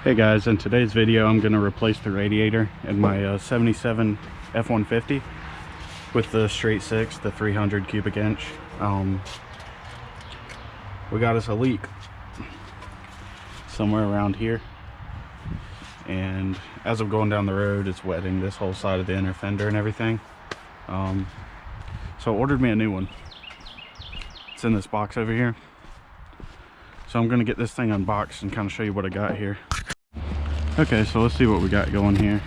Hey guys, in today's video I'm going to replace the radiator in my 77 F-150 with the straight 6, the 300 cubic inch. We got us a leak somewhere around here, and as I'm going down the road it's wetting this whole side of the inner fender and everything. So I ordered me a new one. It's in this box over here. So I'm going to get this thing unboxed and kind of show you what I got here. Okay, so let's see what we got going here.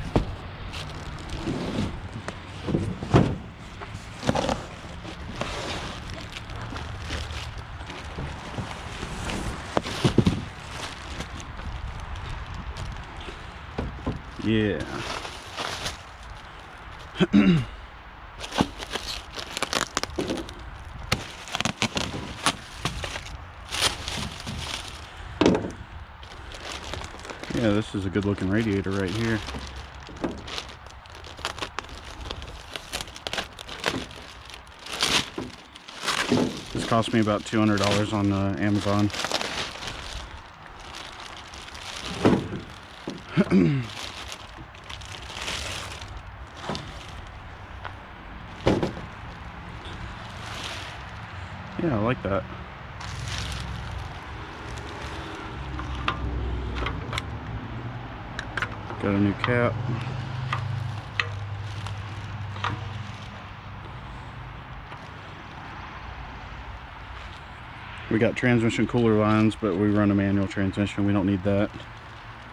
Yeah. Yeah, this is a good looking radiator right here. This cost me about $200 on Amazon. Yeah, I like that. Got a new cap. We got transmission cooler lines, but we run a manual transmission. We don't need that.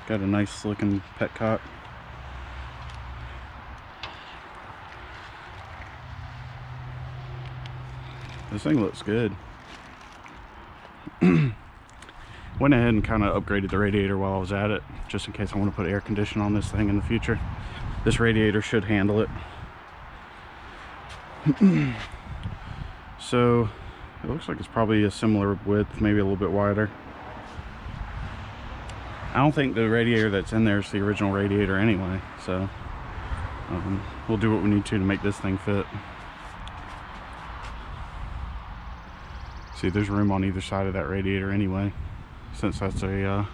Got a nice looking petcock. This thing looks good. Went ahead and kind of upgraded the radiator while I was at it, just in case I want to put air conditioning on this thing in the future. This radiator should handle it. So it looks like it's probably a similar width, maybe a little bit wider. I don't think the radiator that's in there is the original radiator anyway, so we'll do what we need to make this thing fit. See, there's room on either side of that radiator anyway, since that's a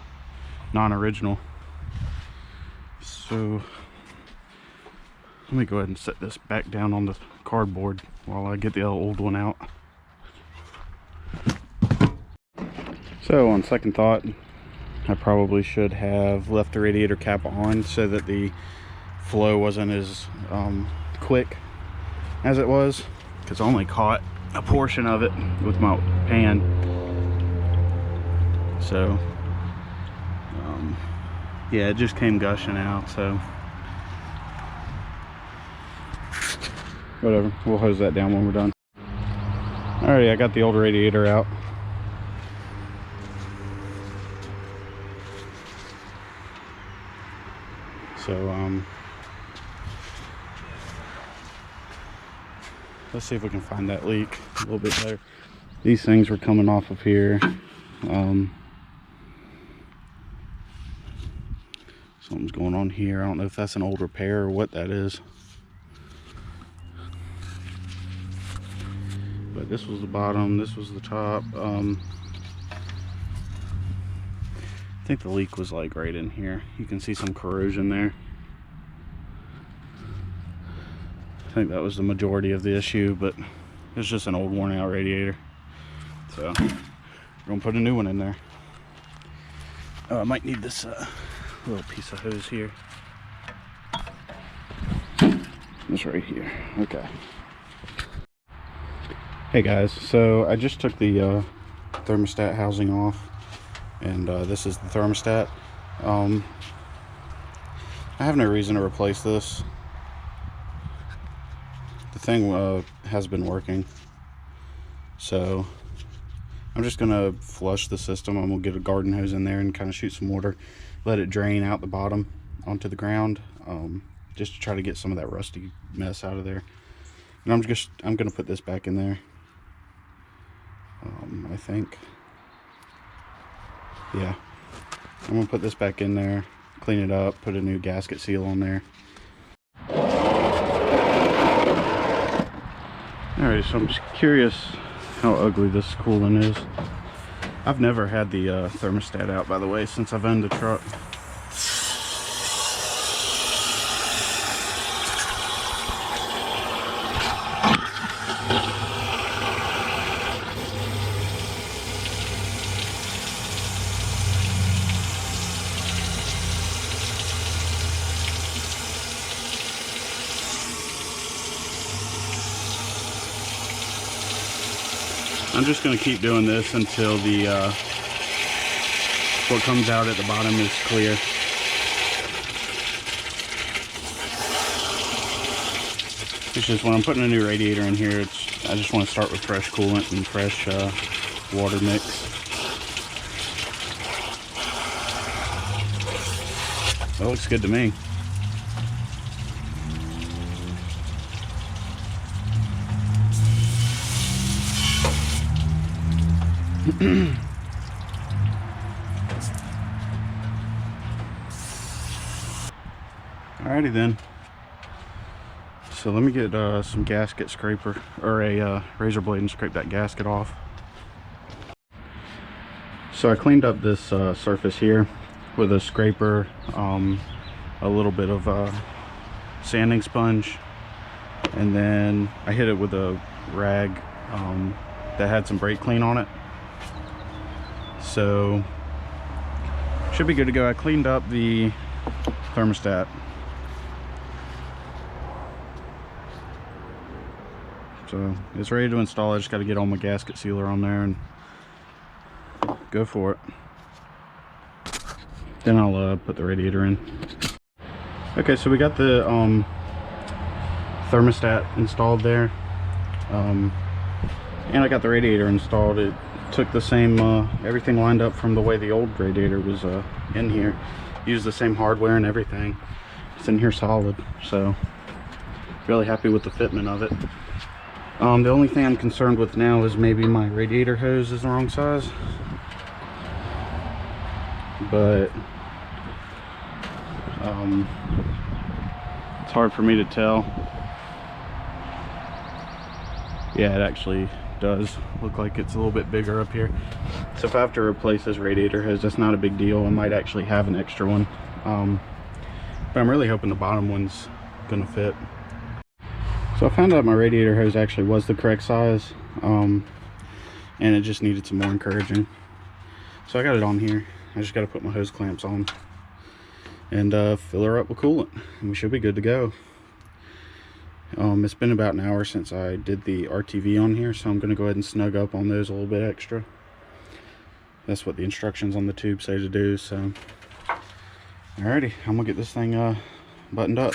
non-original. So let me go ahead and set this back down on the cardboard while I get the old one out. So on second thought, I probably should have left the radiator cap on so that the flow wasn't as quick as it was, because I only caught a portion of it with my pan. So yeah, it just came gushing out, so whatever, we'll hose that down when we're done. Alright, I got the old radiator out. So let's see if we can find that leak a little bit better. These things were coming off of here. Something's going on here. I don't know if that's an old repair or what that is. But this was the bottom, this was the top. I think the leak was like right in here. You can see some corrosion there. I think that was the majority of the issue, but it's just an old worn out radiator. So we're gonna put a new one in there. Oh, I might need this little piece of hose here. It's right here. Okay. Hey guys, so I just took the thermostat housing off, and this is the thermostat. I have no reason to replace this. The thing has been working, so I'm just gonna flush the system. I'm gonna get a garden hose in there and kind of shoot some water, let it drain out the bottom onto the ground, just to try to get some of that rusty mess out of there. And I'm gonna put this back in there. I think, yeah, I'm gonna put this back in there, clean it up, put a new gasket seal on there. Alright, so I'm just curious how ugly this coolant is. I've never had the thermostat out, by the way, since I've owned the truck. I'm just going to keep doing this until the what comes out at the bottom is clear. It's just when I'm putting a new radiator in here, I just want to start with fresh coolant and fresh water mix. That looks good to me. Alrighty then. So let me get some gasket scraper or a razor blade and scrape that gasket off. So I cleaned up this surface here with a scraper, a little bit of sanding sponge, and then I hit it with a rag that had some brake clean on it. So should be good to go. I cleaned up the thermostat. So it's ready to install. I just got to get all my gasket sealer on there and go for it. Then I'll put the radiator in. Okay, so we got the thermostat installed there, and I got the radiator installed. It took the same everything lined up from the way the old radiator was in here. Used the same hardware and everything. It's in here solid, so really happy with the fitment of it. The only thing I'm concerned with now is maybe my radiator hose is the wrong size, but it's hard for me to tell. Yeah, it actually does look like it's a little bit bigger up here. So if I have to replace this radiator hose, that's not a big deal. I might actually have an extra one, but I'm really hoping the bottom one's gonna fit. So I found out my radiator hose actually was the correct size, and it just needed some more encouraging. So I got it on here. I just got to put my hose clamps on and fill her up with coolant, and we should be good to go. It's been about an hour since I did the RTV on here, so I'm going to go ahead and snug up on those a little bit extra. That's what the instructions on the tube say to do. So alrighty, I'm gonna get this thing buttoned up.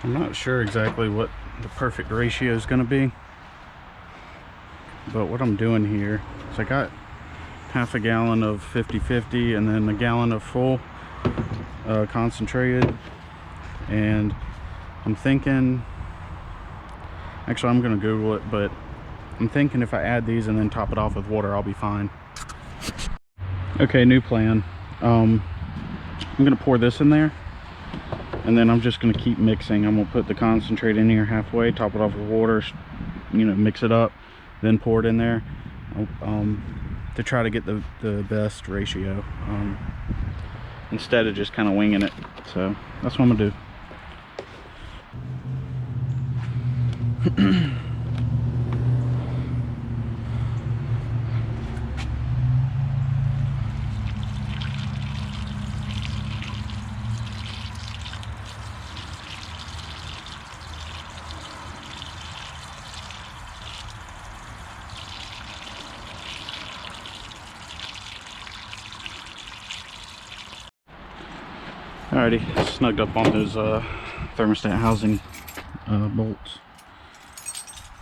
I'm not sure exactly what the perfect ratio is going to be, but what I'm doing here is I got half a gallon of 50-50 and then a gallon of full concentrated, and I'm thinking, actually I'm going to Google it, but I'm thinking if I add these and then top it off with water, I'll be fine. Okay, new plan. I'm going to pour this in there, and then I'm just going to keep mixing. I'm going to put the concentrate in here halfway, top it off with water, you know, mix it up, then pour it in there to try to get the best ratio instead of just kind of winging it. So that's what I'm going to do. Alrighty, snugged up on those thermostat housing bolts.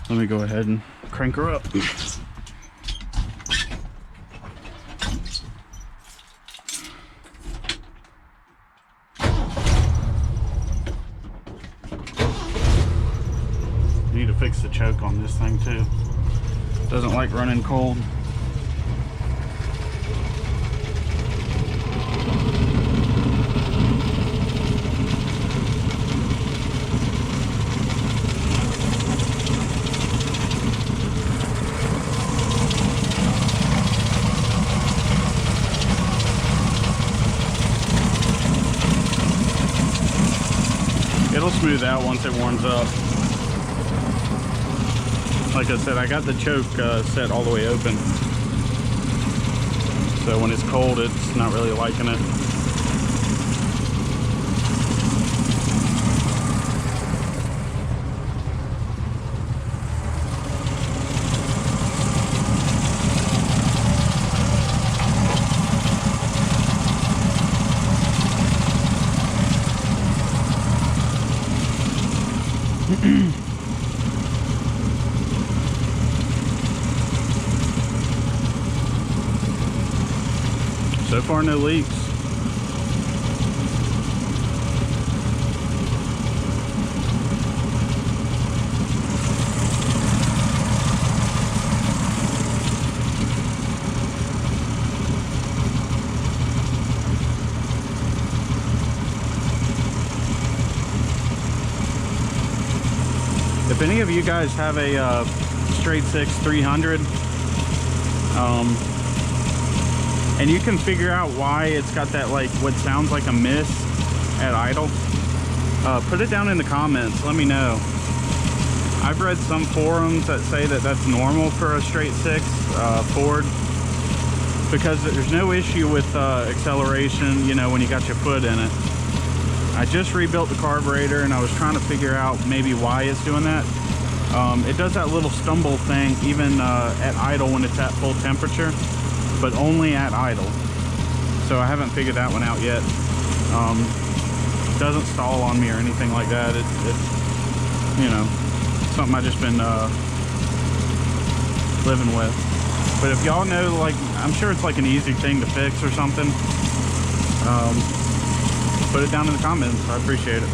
Let me go ahead and crank her up. Need to fix the choke on this thing too. Doesn't like running cold. out once it warms up. Like I said, I got the choke set all the way open. So when it's cold, it's not really liking it. So far, no leaks. If any of you guys have a straight 6 300, and you can figure out why it's got that, like, what sounds like a miss at idle, put it down in the comments. Let me know. I've read some forums that say that that's normal for a straight 6 Ford, because there's no issue with acceleration, you know, when you got your foot in it. I just rebuilt the carburetor and I was trying to figure out maybe why it's doing that. It does that little stumble thing even at idle when it's at full temperature, but only at idle. So I haven't figured that one out yet. It doesn't stall on me or anything like that. It's you know, something I've just been living with. But if y'all know, like, I'm sure it's like an easy thing to fix or something. Put it down in the comments. I appreciate it.